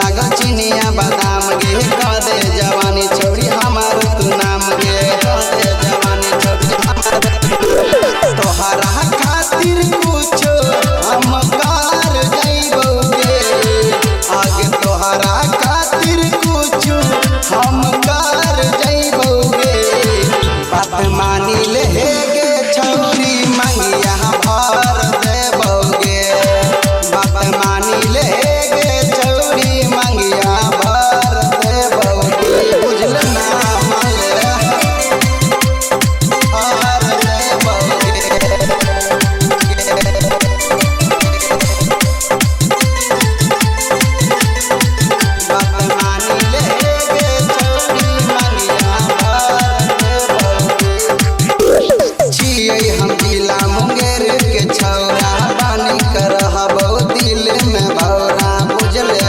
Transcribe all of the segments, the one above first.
लागल चिनिया बादाम गे कदे जवानी छोड़ी हमार तू नाम गे कदे जवानी छोड़ी तोहरा खातिर कुछ हम कर जइबोगे आगे तोहरा खातिर कुछ हम कर जइबोगे बात मानी ले गे छौरी मंगिया भर देबोगे बात मानी ले गे छौरी मंगिया भर देबोगे बुझल ना माले भर देबोगे बात मानी ले गे छौरी मंगिया भर देबोगे छियै हम जिला मुंगेर के छौरा बानी कर हबो दिल में भौरा बुझले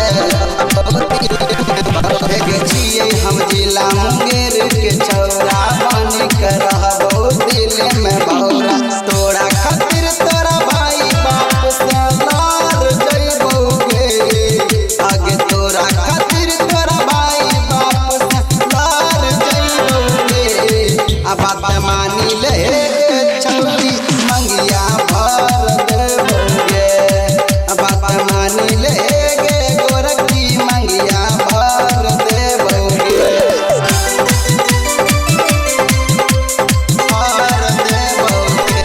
छियै हम जिला मुंगेर के छौरा बानी कर हबो दिल में भौरा तोरा खातिर तोरा भाई बाप सलार जइबोगे आगे तोरा खातिर तोरा भाई बाप सलार जइबोगे आ बात मानी ले छौरी मंगिया भर देबोगे बात मानी ले गे गोरखी मंगिया भर देबोगे भर देबोगे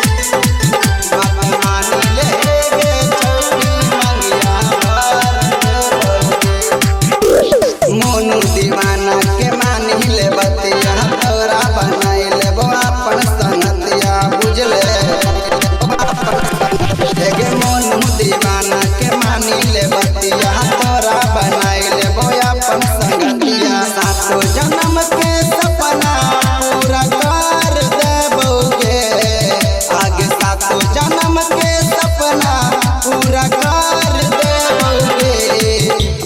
बात मानी ले गे छौरी मंगिया भर देबोगे मोनू दीवाना के मानी ले बतिया तोरा बनाई लेबो अपन संगतिया बुझले गे मोनू दीवाना के मानी ले बतिया तोरा बनाई लेबो अपन संगतिया सातो जन्म के सपना पूरा कर देबोगे आगे सातो जन्म के सपना पूरा कर देबोगे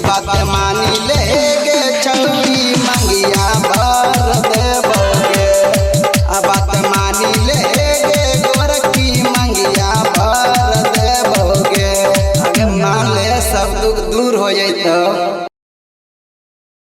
बात मानी ले गे छौरी मंगिया भर देबोगे बात मानी ले गे गोरखी मंगिया भर देबोगे आगे मान ले सब दुख दूर हो जइतो।